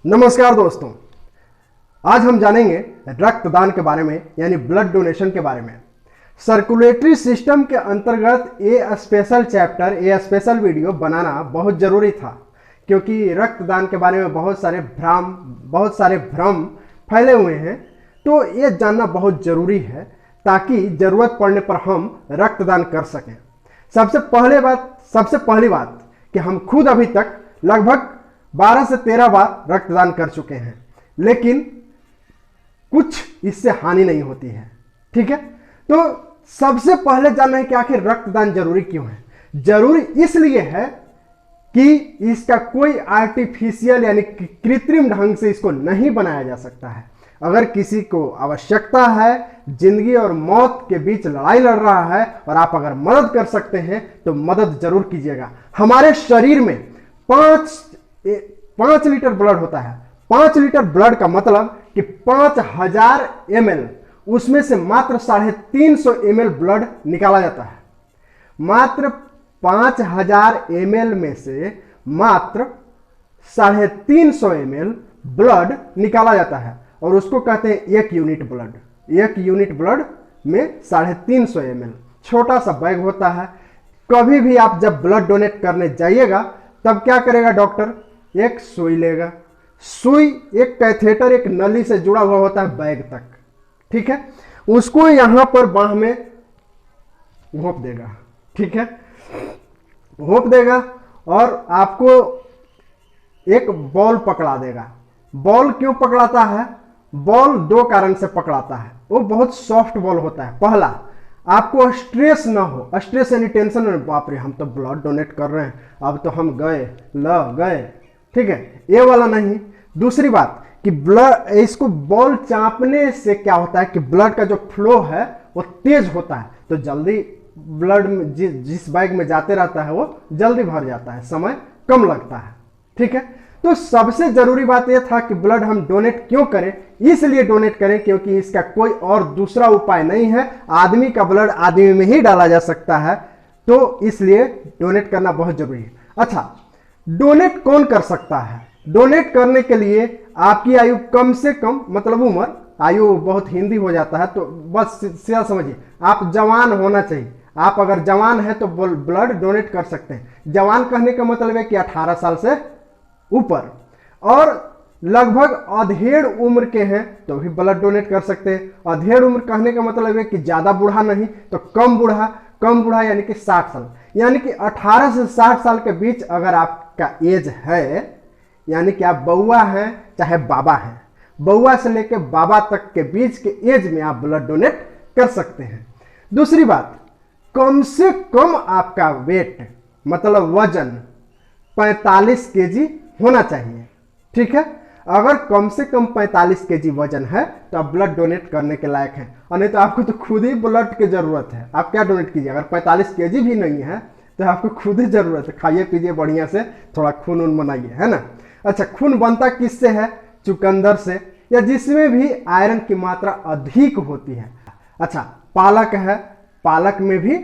नमस्कार दोस्तों, आज हम जानेंगे रक्तदान के बारे में यानी ब्लड डोनेशन के बारे में। सर्कुलेटरी सिस्टम के अंतर्गत ये स्पेशल चैप्टर, ये स्पेशल वीडियो बनाना बहुत ज़रूरी था, क्योंकि रक्तदान के बारे में बहुत सारे भ्रम फैले हुए हैं। तो ये जानना बहुत ज़रूरी है ताकि ज़रूरत पड़ने पर हम रक्तदान कर सकें। सबसे पहली बात कि हम खुद अभी तक लगभग 12 से 13 बार रक्तदान कर चुके हैं, लेकिन कुछ इससे हानि नहीं होती है। ठीक है, तो सबसे पहले जानना है कि आखिर रक्तदान जरूरी क्यों है। जरूरी इसलिए है कि इसका कोई आर्टिफिशियल यानी कृत्रिम ढंग से इसको नहीं बनाया जा सकता है। अगर किसी को आवश्यकता है, जिंदगी और मौत के बीच लड़ाई लड़ रहा है और आप अगर मदद कर सकते हैं तो मदद जरूर कीजिएगा। हमारे शरीर में 5 लीटर ब्लड होता है। 5 लीटर ब्लड का मतलब कि 5000 ml, उसमें से मात्र 350 ml ब्लड निकाला जाता है। मात्र 5000 ml में से मात्र 350 ml ब्लड निकाला जाता है और उसको कहते हैं 1 यूनिट ब्लड। 1 यूनिट ब्लड में 350 ml छोटा सा बैग होता है। कभी भी आप जब ब्लड डोनेट करने जाइएगा तब क्या करेगा डॉक्टर, एक सुई लेगा। सुई एक कैथेटर, एक नली से जुड़ा हुआ होता है बैग तक। ठीक है, उसको यहां पर बाह में घोंप देगा। ठीक है, घोंप देगा और आपको एक बॉल पकड़ा देगा। बॉल क्यों पकड़ाता है? बॉल 2 कारण से पकड़ाता है। वो बहुत सॉफ्ट बॉल होता है। पहला, आपको स्ट्रेस ना हो, स्ट्रेस यानी टेंशन में, बाप रे हम तो ब्लड डोनेट कर रहे हैं, अब तो हम गए। ठीक है, ये वाला नहीं। दूसरी बात कि ब्लड, इसको बॉल चापने से क्या होता है कि ब्लड का जो फ्लो है वो तेज होता है, तो जल्दी ब्लड में जिस बैग में जाते रहता है वो जल्दी भर जाता है, समय कम लगता है। ठीक है, तो सबसे जरूरी बात यह था कि ब्लड हम डोनेट क्यों करें। इसलिए डोनेट करें क्योंकि इसका कोई और दूसरा उपाय नहीं है। आदमी का ब्लड आदमी में ही डाला जा सकता है, तो इसलिए डोनेट करना बहुत जरूरी है। अच्छा, डोनेट कौन कर सकता है? डोनेट करने के लिए आपकी आयु कम से कम, मतलब उम्र, आयु बहुत हिंदी हो जाता है तो बस सीधा समझिए, आप जवान होना चाहिए। आप अगर जवान है तो ब्लड डोनेट कर सकते हैं। जवान कहने का मतलब है कि 18 साल से ऊपर, और लगभग अधेड़ उम्र के हैं तो भी ब्लड डोनेट कर सकते हैं। अधेड़ उम्र कहने का मतलब है कि ज्यादा बूढ़ा नहीं तो कम बूढ़ा यानी कि 60 साल, यानी कि 18 से 60 साल के बीच अगर आपका एज है, यानी कि आप बउआ हैं चाहे बाबा हैं, बउआ से लेकर बाबा तक के बीच के एज में आप ब्लड डोनेट कर सकते हैं। दूसरी बात, कम से कम आपका वेट, मतलब वजन 45 केजी होना चाहिए। ठीक है, अगर कम से कम 45 केजी वजन है तो आप ब्लड डोनेट करने के लायक हैं, और नहीं तो आपको तो खुद ही ब्लड की जरूरत है। आप क्या डोनेट कीजिए? अगर 45 केजी भी नहीं है तो आपको खुद ही जरूरत है। खाइए पीजिए बढ़िया से, थोड़ा खून बनाइए, है ना। अच्छा, खून बनता किससे है? चुकंदर से, या जिसमें भी आयरन की मात्रा अधिक होती है। अच्छा, पालक है, पालक में भी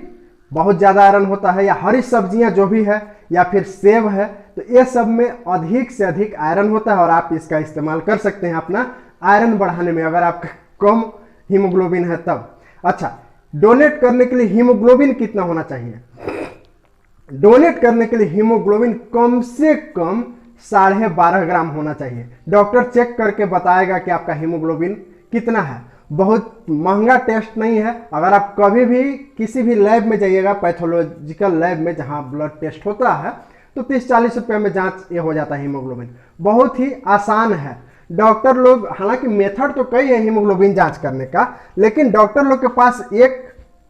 बहुत ज्यादा आयरन होता है, या हरी सब्जियां जो भी है, या फिर सेब है, तो ये सब में अधिक से अधिक आयरन होता है और आप इसका इस्तेमाल कर सकते हैं अपना आयरन बढ़ाने में, अगर आपका कम हीमोग्लोबिन है तब। अच्छा, डोनेट करने के लिए हीमोग्लोबिन कितना होना चाहिए? डोनेट करने के लिए हीमोग्लोबिन कम से कम 12.5 ग्राम होना चाहिए। डॉक्टर चेक करके बताएगा कि आपका हीमोग्लोबिन कितना है। बहुत महंगा टेस्ट नहीं है। अगर आप कभी भी किसी भी लैब में जाइएगा, पैथोलॉजिकल लैब में जहां ब्लड टेस्ट होता है, तो 30-40 रुपये में जांच ये हो जाता है हीमोग्लोबिन। बहुत ही आसान है। डॉक्टर लोग, हालांकि मेथड तो कई है हीमोग्लोबिन जांच करने का, लेकिन डॉक्टर लोग के पास एक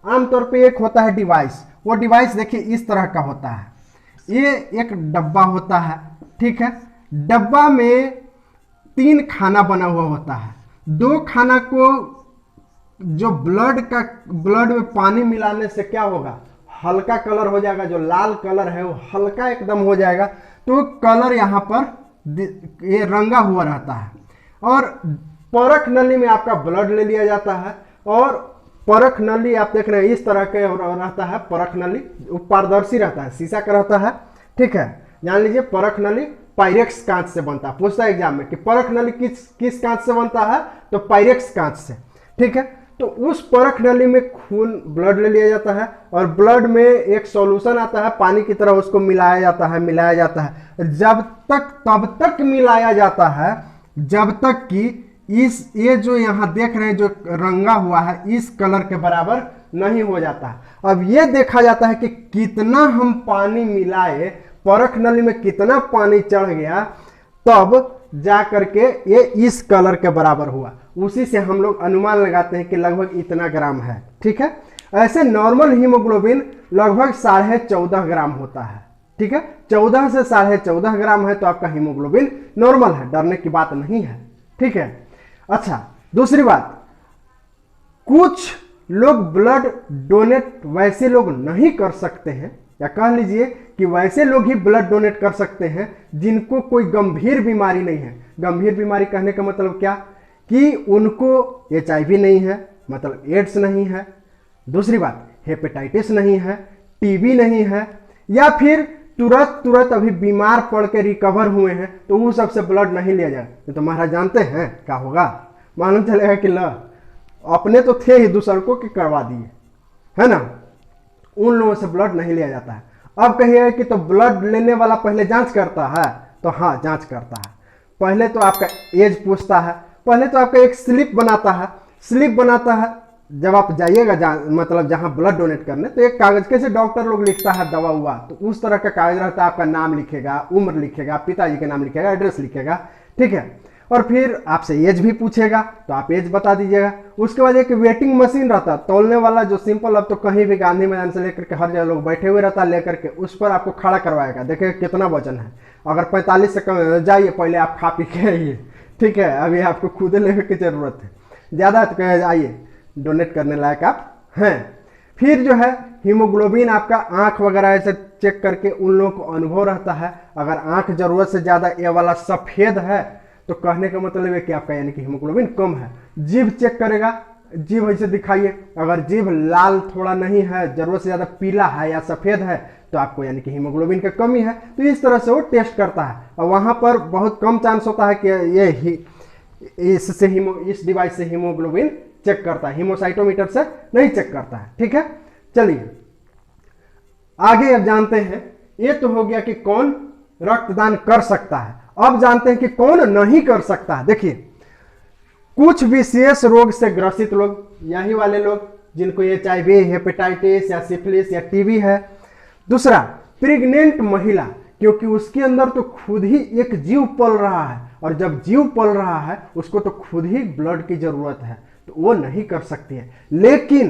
आमतौर पे एक होता है डिवाइस। वो डिवाइस देखिए इस तरह का होता है। ये एक डब्बा होता है। ठीक है, डब्बा में 3 खाना बना हुआ होता है। 2 खाना को जो ब्लड में पानी मिलाने से क्या होगा, हल्का कलर हो जाएगा। जो लाल कलर है वो हल्का एकदम हो जाएगा, तो कलर यहाँ पर ये रंगा हुआ रहता है। और परख नली में आपका ब्लड ले लिया जाता है, और परख नली आप देख रहे हैं इस तरह के रहता है। परख नली पारदर्शी रहता है, शीशा का रहता है। ठीक है, जान लीजिए परख नली पायरेक्स कांच से बनता है। पूछता है एग्जाम में कि परख नली किस कांच से बनता है, तो पायरेक्स कांच से। ठीक है, तो उस परख नली में खून ब्लड ले लिया जाता है और ब्लड में एक सॉल्यूशन आता है, पानी की तरह उसको मिलाया जाता है तब तक मिलाया जाता है जब तक कि ये जो यहाँ देख रहे हैं जो रंगा हुआ है इस कलर के बराबर नहीं हो जाता है। अब ये देखा जाता है कि कितना हम पानी मिलाए, परख नली में कितना पानी चढ़ गया, तब जा करके ये इस कलर के बराबर हुआ। उसी से हम लोग अनुमान लगाते हैं कि लगभग इतना ग्राम है। ठीक है, ऐसे नॉर्मल हीमोग्लोबिन लगभग 14.5 ग्राम होता है। ठीक है, 14 से 14.5 ग्राम है तो आपका हीमोग्लोबिन नॉर्मल है, डरने की बात नहीं है। ठीक है, अच्छा दूसरी बात, कुछ लोग ब्लड डोनेट वैसे लोग नहीं कर सकते हैं, या कह लीजिए कि वैसे लोग ही ब्लड डोनेट कर सकते हैं जिनको कोई गंभीर बीमारी नहीं है। गंभीर बीमारी कहने का मतलब क्या, कि उनको HIV नहीं है, मतलब एड्स नहीं है, दूसरी बात हेपेटाइटिस नहीं है, टीबी नहीं है, या फिर तुरंत अभी बीमार पड़ के रिकवर हुए हैं, तो वो सबसे ब्लड नहीं लिया जाए। तो महाराज जानते हैं क्या होगा, मालूम चलेगा कि ल अपने तो थे ही, दूसरों को कि करवा दिए, है ना, उन लोगों से ब्लड नहीं लिया जाता है। अब कहिए कि तो ब्लड लेने वाला पहले जांच करता है, तो हाँ जांच करता है। पहले तो आपका एज पूछता है, पहले तो आपका एक स्लिप बनाता है। जब आप जाइएगा मतलब जहां ब्लड डोनेट करने, तो एक कागज कैसे डॉक्टर लोग लिखता है दवा हुआ, तो उस तरह का कागज रहता है। आपका नाम लिखेगा, उम्र लिखेगा, पिताजी के नाम लिखेगा, एड्रेस लिखेगा। ठीक है, और फिर आपसे एज भी पूछेगा, तो आप एज बता दीजिएगा। उसके बाद एक वेटिंग मशीन रहता है, तौलने वाला, जो सिंपल अब तो कहीं भी गांधी मैदान से लेकर के हर जगह लोग बैठे हुए रहता है, लेकर के उस पर आपको खड़ा करवाएगा, देखेगा कितना वजन है। अगर 45 से कम जाइए, पहले आप खा पी के आइए। ठीक है, अभी आपको खुद लेने की जरूरत है, ज़्यादा तो कहे आइए, डोनेट करने लायक आप हैं। फिर जो है हीमोग्लोबिन आपका आंख वगैरह ऐसे चेक करके उन लोगों को अनुभव रहता है। अगर आंख जरूरत से ज़्यादा ये वाला सफ़ेद है, तो कहने का मतलब है कि आपका यानी कि हीमोग्लोबिन कम है। जीभ चेक करेगा, जीभ ऐसे दिखाइए, अगर जीभ लाल थोड़ा नहीं है, जरूरत से ज़्यादा पीला है या सफ़ेद है, तो आपको यानी कि हीमोग्लोबिन का कमी है। तो इस तरह से वो टेस्ट करता है, और वहाँ पर बहुत कम चांस होता है कि ये इस डिवाइस से हीमोग्लोबिन चेक करता है, हीमोसाइटोमीटर से नहीं चेक करता है। ठीक है, चलिए आगे अब जानते हैं। ये तो हो गया कि कौन रक्तदान कर सकता है। अब जानते हैं कि कौन नहीं कर सकता है। देखिए, कुछ विशेष रोग से ग्रसित लोग, यही वाले लोग जिनको HIV, हेपेटाइटिस या सिफिलिस या टीबी है। दूसरा, प्रेग्नेंट महिला, क्योंकि उसके अंदर तो खुद ही एक जीव पल रहा है, और जब जीव पल रहा है उसको तो खुद ही ब्लड की जरूरत है, तो वो नहीं कर सकती है। लेकिन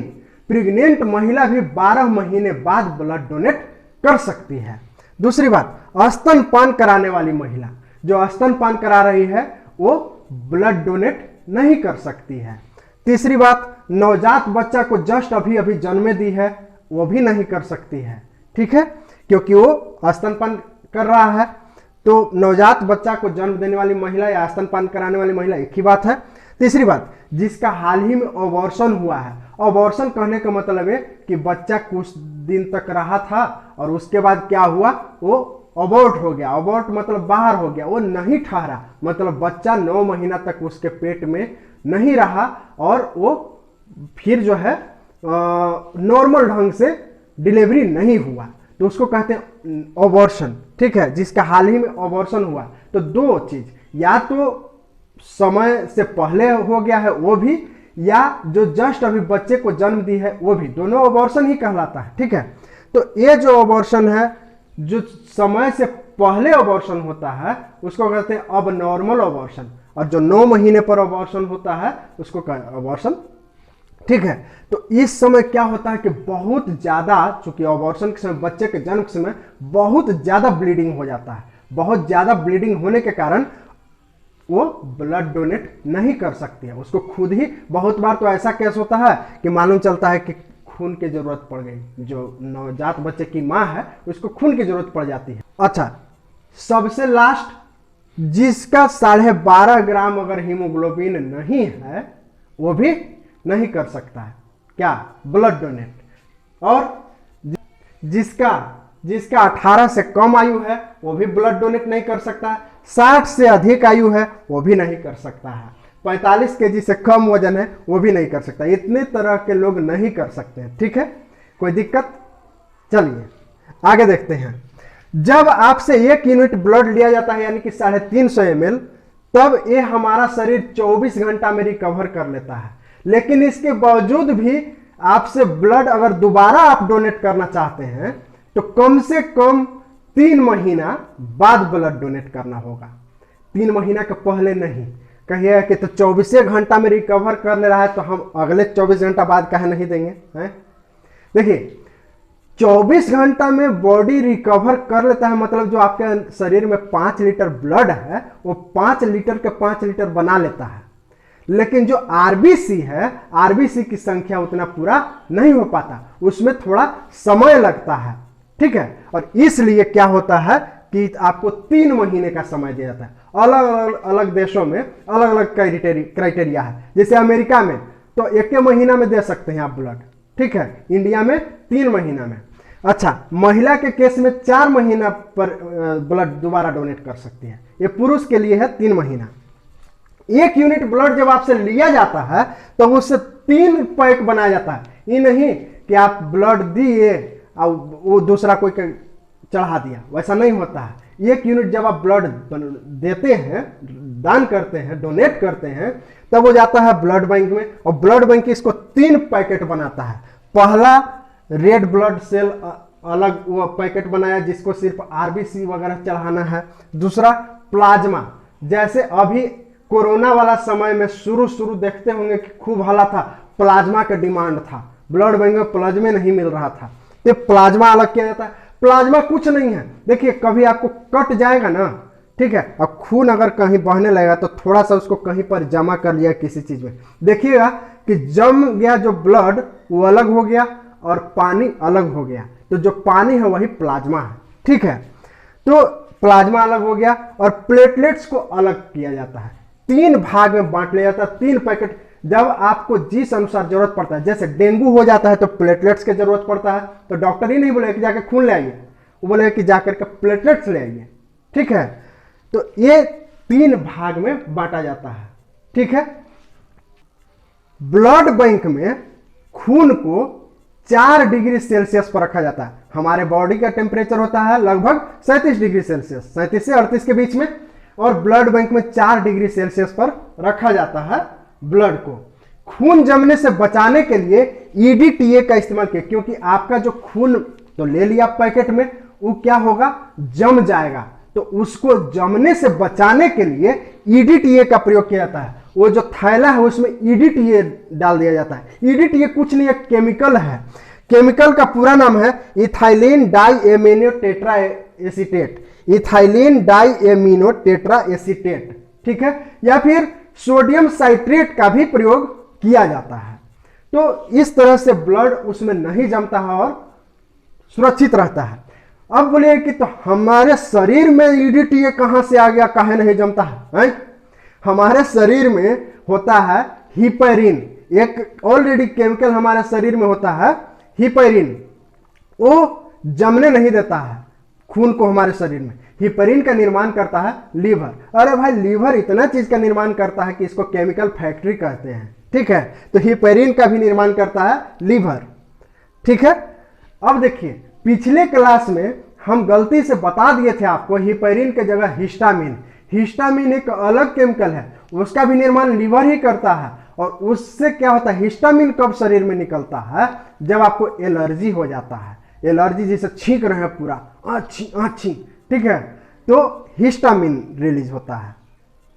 प्रेग्नेंट महिला भी 12 महीने बाद ब्लड डोनेट कर सकती है। दूसरी बात, स्तनपान कराने वाली महिला, जो स्तनपान करा रही है, वो ब्लड डोनेट नहीं कर सकती है। तीसरी बात, नवजात बच्चा को जस्ट अभी जन्मे दी है, वो भी नहीं कर सकती है। ठीक है, क्योंकि वो स्तनपान कर रहा है। तो नवजात बच्चा को जन्म देने वाली महिला या स्तनपान कराने वाली महिला एक ही बात है। तीसरी बात, जिसका हाल ही में अबॉर्शन हुआ है। अबॉर्शन कहने का मतलब है कि बच्चा कुछ दिन तक रहा था और उसके बाद क्या हुआ, वो अबॉर्ट हो गया। अबॉर्ट मतलब बाहर हो गया, वो नहीं ठहरा, मतलब बच्चा 9 महीना तक उसके पेट में नहीं रहा और वो फिर जो है नॉर्मल ढंग से डिलीवरी नहीं हुआ, तो उसको कहते हैं अबॉर्शन। ठीक है, जिसका हाल ही में अबॉर्शन हुआ। तो दो चीज, या तो समय से पहले हो गया है वो भी, या जो जस्ट अभी बच्चे को जन्म दी है वो भी, दोनों अबॉर्शन ही कहलाता है। ठीक है, तो ये जो अबॉर्शन है, जो समय से पहले अबॉर्शन होता है, उसको कहते हैं अब नॉर्मल अबॉर्शन, और जो 9 महीने पर अबॉर्शन होता है उसको अबॉर्शन। ठीक है, तो इस समय क्या होता है कि बहुत ज्यादा, चूंकि अबॉर्शन के समय, बच्चे के जन्म के समय बहुत ज्यादा ब्लीडिंग हो जाता है। बहुत ज्यादा ब्लीडिंग होने के कारण वो ब्लड डोनेट नहीं कर सकती है, उसको खुद ही। बहुत बार तो ऐसा केस होता है कि मालूम चलता है कि खून की जरूरत पड़ गई, जो नवजात बच्चे की माँ है उसको खून की जरूरत पड़ जाती है। अच्छा, सबसे लास्ट, जिसका 12.5 ग्राम अगर हीमोग्लोबिन नहीं है, वो भी नहीं कर सकता है क्या, ब्लड डोनेट। और जिसका 18 से कम आयु है वो भी ब्लड डोनेट नहीं कर सकता है, 60 से अधिक आयु है वो भी नहीं कर सकता है, 45 केजी से कम वजन है वो भी नहीं कर सकता। इतने तरह के लोग नहीं कर सकते हैं। ठीक है, कोई दिक्कत? चलिए आगे देखते हैं। जब आपसे 1 यूनिट ब्लड लिया जाता है यानी कि 350 ml, तब ये हमारा शरीर 24 घंटा में रिकवर कर लेता है। लेकिन इसके बावजूद भी आपसे ब्लड अगर दोबारा आप डोनेट करना चाहते हैं तो कम से कम 3 महीना बाद ब्लड डोनेट करना होगा, 3 महीना के पहले नहीं। कहिए कि तो 24 घंटा में रिकवर कर ले रहा है तो हम अगले 24 घंटा बाद काहे नहीं देंगे हैं? देखिए 24 घंटा में बॉडी रिकवर कर लेता है, मतलब जो आपके शरीर में 5 लीटर ब्लड है वो 5 लीटर के 5 लीटर बना लेता है। लेकिन जो आरबीसी है, आरबीसी की संख्या उतना पूरा नहीं हो पाता, उसमें थोड़ा समय लगता है। ठीक है, और इसलिए क्या होता है कि आपको 3 महीने का समय दिया जाता है। अलग अलग देशों में अलग अलग क्राइटेरिया है। जैसे अमेरिका में तो 1 महीना में दे सकते हैं आप ब्लड, ठीक है, इंडिया में 3 महीना में। अच्छा, महिला के केस में 4 महीना पर ब्लड दोबारा डोनेट कर सकती है, ये पुरुष के लिए है 3 महीना। 1 यूनिट ब्लड जब आपसे लिया जाता है तो उससे 3 पैक बनाया जाता है। ये नहीं कि आप ब्लड दिए और वो दूसरा कोई चढ़ा दिया, वैसा नहीं होता है। 1 यूनिट जब आप ब्लड देते हैं, दान करते हैं, डोनेट करते हैं, तब वो जाता है ब्लड बैंक में, और ब्लड बैंक इसको 3 पैकेट बनाता है। पहला रेड ब्लड सेल अलग वो पैकेट बनाया जिसको सिर्फ आरबीसी वगैरह चढ़ाना है। दूसरा प्लाज्मा, जैसे अभी कोरोना वाला समय में शुरू देखते होंगे कि खूब हल्ला था, प्लाज्मा का डिमांड था, ब्लड बैंक में प्लाज्मा नहीं मिल रहा था, तो प्लाज्मा अलग किया जाता है। प्लाज्मा कुछ नहीं है, देखिए कभी आपको कट जाएगा ना, ठीक है, और खून अगर कहीं बहने लगेगा तो थोड़ा सा उसको कहीं पर जमा कर लिया किसी चीज में, देखिएगा कि जम गया जो ब्लड वो अलग हो गया और पानी अलग हो गया, तो जो पानी है वही प्लाज्मा है। ठीक है, तो प्लाज्मा अलग हो गया और प्लेटलेट्स को अलग किया जाता है, 3 भाग में बांट लिया जाता है, 3 पैकेट। जब आपको जिस अनुसार जरूरत पड़ता है, जैसे डेंगू हो जाता है तो प्लेटलेट्स की जरूरत पड़ता है, तो डॉक्टर ही नहीं बोलेगा कि जाकर खून ले आइए, वो बोलेगा कि जाकर के प्लेटलेट्स ले आइए। ठीक है, तो ये 3 भाग में बांटा जाता है। ठीक है, ब्लड बैंक में खून को 4 डिग्री सेल्सियस पर रखा जाता है। हमारे बॉडी का टेम्परेचर होता है लगभग 37 डिग्री सेल्सियस, 37 से 38 के बीच में, और ब्लड बैंक में 4 डिग्री सेल्सियस पर रखा जाता है ब्लड को। खून जमने से बचाने के लिए ईडीटीए का इस्तेमाल किया, क्योंकि आपका जो खून तो ले लिया पैकेट में, वो क्या होगा, जम जाएगा, तो उसको जमने से बचाने के लिए ईडीटीए का प्रयोग किया जाता है। वो जो थैला है उसमें ईडीटीए डाल दिया जाता है। ईडीटीए कुछ नहीं, एक केमिकल है, केमिकल का पूरा नाम है ethylene diamino tetra acetate, ethylene diamino tetra acetate. ठीक है, या फिर सोडियम साइट्रेट का भी प्रयोग किया जाता है। तो इस तरह से ब्लड उसमें नहीं जमता है और सुरक्षित रहता है। अब बोलिए कि तो हमारे शरीर में ईडीटीए कहां से आ गया, काहे नहीं जमता है? हमारे शरीर में होता है हिपैरिन, एक ऑलरेडी केमिकल हमारे शरीर में होता है हिपैरिन, वो जमने नहीं देता है खून को हमारे शरीर में। हिपैरिन का निर्माण करता है लीवर। अरे भाई, लीवर इतना चीज का निर्माण करता है कि इसको केमिकल फैक्ट्री कहते हैं। ठीक है, तो हिपैरिन का भी निर्माण करता है लीवर। ठीक है, अब देखिए पिछले क्लास में हम गलती से बता दिए थे आपको हिपैरिन के जगह हिस्टामिन। हिस्टामिन एक अलग केमिकल है, उसका भी निर्माण लीवर ही करता है। और उससे क्या होता है, हिस्टामिन कब शरीर में निकलता है, जब आपको एलर्जी हो जाता है, एलर्जी जैसे छींक रहे हैं पूरा आछी आछी, ठीक है, तो हिस्टामिन रिलीज होता है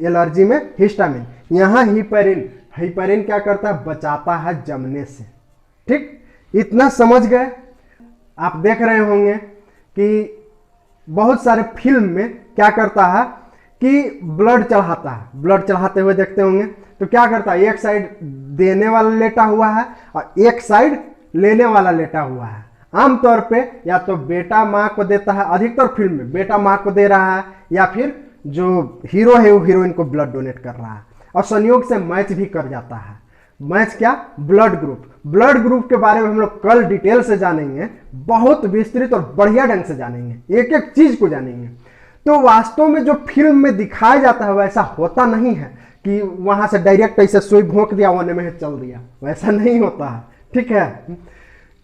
एलर्जी में, हिस्टामिन। यहां हिपैरिन, हिपैरिन क्या करता है, बचाता है जमने से। ठीक, इतना समझ गए? आप देख रहे होंगे कि बहुत सारे फिल्म में क्या करता है कि ब्लड चढ़ाता है, ब्लड चढ़ाते हुए देखते होंगे, तो क्या करता है, एक साइड देने वाला लेटा हुआ है और एक साइड लेने वाला लेटा हुआ है। आमतौर पे या तो बेटा माँ को देता है, अधिकतर फिल्म में बेटा माँ को दे रहा है, या फिर जो हीरो है वो हीरोइन को ब्लड डोनेट कर रहा है, और संयोग से मैच भी कर जाता है। मैच क्या, ब्लड ग्रुप, ब्लड ग्रुप के बारे में हम लोग कल डिटेल से जानेंगे, बहुत विस्तृत और बढ़िया ढंग से जानेंगे, एक एक चीज को जानेंगे। तो वास्तव में जो फिल्म में दिखाया जाता है वैसा होता नहीं है कि वहां से डायरेक्ट ऐसे सुई भोंक दिया वन में चल दिया, वैसा नहीं होता है। ठीक है,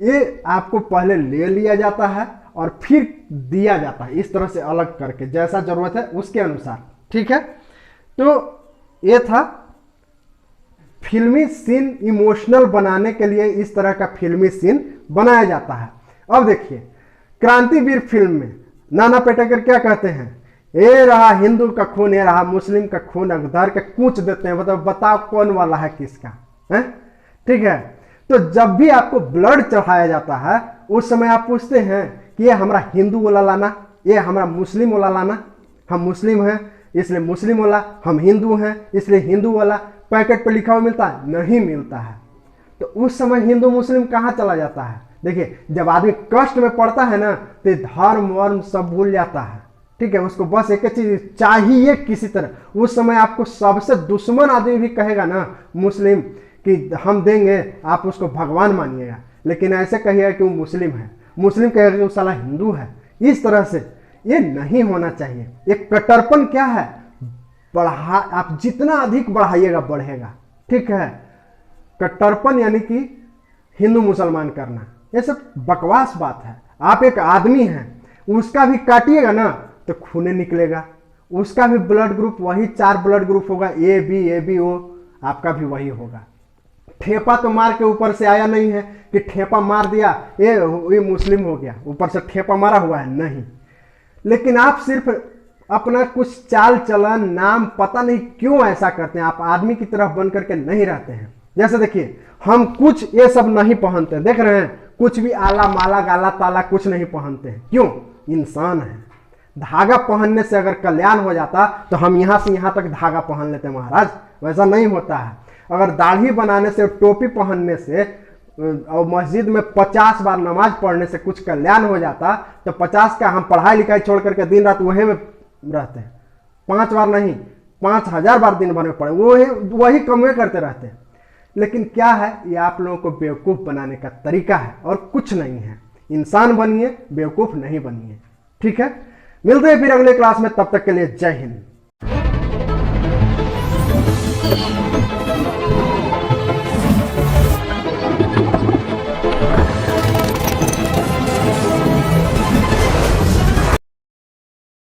ये आपको पहले ले लिया जाता है और फिर दिया जाता है इस तरह से अलग करके, जैसा जरूरत है उसके अनुसार। ठीक है, तो ये था फिल्मी सीन इमोशनल बनाने के लिए, इस तरह का फिल्मी सीन बनाया जाता है। अब देखिए क्रांतिवीर फिल्म में नाना पाटेकर क्या कहते हैं, ये रहा हिंदू का खून, ये रहा मुस्लिम का खून, धर के कूच देते हैं, मतलब बताओ कौन वाला है किसका है। ठीक है, तो जब भी आपको ब्लड चढ़ाया जाता है उस समय आप पूछते हैं कि ये हमारा हिंदू वाला लाना, ये हमारा मुस्लिम वाला लाना, हम मुस्लिम हैं इसलिए मुस्लिम वाला, हम हिंदू हैं इसलिए हिंदू वाला। पैकेट पे लिखा हुआ मिलता है? नहीं मिलता है। तो उस समय हिंदू मुस्लिम कहाँ चला जाता है? देखिए जब आदमी कष्ट में पड़ता है ना तो धर्म वर्म सब भूल जाता है। ठीक है, उसको बस एक चीज चाहिए किसी तरह। उस समय आपको सबसे दुश्मन आदमी भी कहेगा ना मुस्लिम कि हम देंगे, आप उसको भगवान मानिएगा, लेकिन ऐसे कहिएगा कि वो मुस्लिम है, मुस्लिम कहेगा कि वो साला हिंदू है। इस तरह से ये नहीं होना चाहिए। एक कट्टरपन क्या है, बढ़ा, आप जितना अधिक बढ़ाइएगा बढ़ेगा। ठीक है, कट्टरपन यानी कि हिंदू मुसलमान करना, ये सब बकवास बात है। आप एक आदमी हैं, उसका भी काटिएगा ना तो खूने निकलेगा, उसका भी ब्लड ग्रुप वही 4 ब्लड ग्रुप होगा, ए बी ओ, आपका भी वही होगा। ठेपा तो मार के ऊपर से आया नहीं है कि ठेपा मार दिया ये मुस्लिम हो गया, ऊपर से ठेपा मारा हुआ है, नहीं। लेकिन आप सिर्फ अपना कुछ चाल चलन नाम पता नहीं क्यों ऐसा करते हैं, आप आदमी की तरह बन करके नहीं रहते हैं। जैसे देखिए हम कुछ ये सब नहीं पहनते, देख रहे हैं, कुछ भी आला माला गाला ताला कुछ नहीं पहनते हैं, क्यों? इंसान है। धागा पहनने से अगर कल्याण हो जाता तो हम यहां से यहां तक धागा पहन लेते महाराज, वैसा नहीं होता है। अगर दाढ़ी बनाने से, टोपी पहनने से और मस्जिद में 50 बार नमाज पढ़ने से कुछ कल्याण हो जाता तो 50 का हम पढ़ाई लिखाई छोड़ करके दिन रात वही में रहते हैं। 5 बार नहीं, 5000 बार दिन भर में पढ़े, वही कमवे करते रहते हैं। लेकिन क्या है, ये आप लोगों को बेवकूफ़ बनाने का तरीका है और कुछ नहीं है। इंसान बनिए, बेवकूफ़ नहीं बनिए। ठीक है, मिलते हैं फिर अगले क्लास में, तब तक के लिए जय हिंद।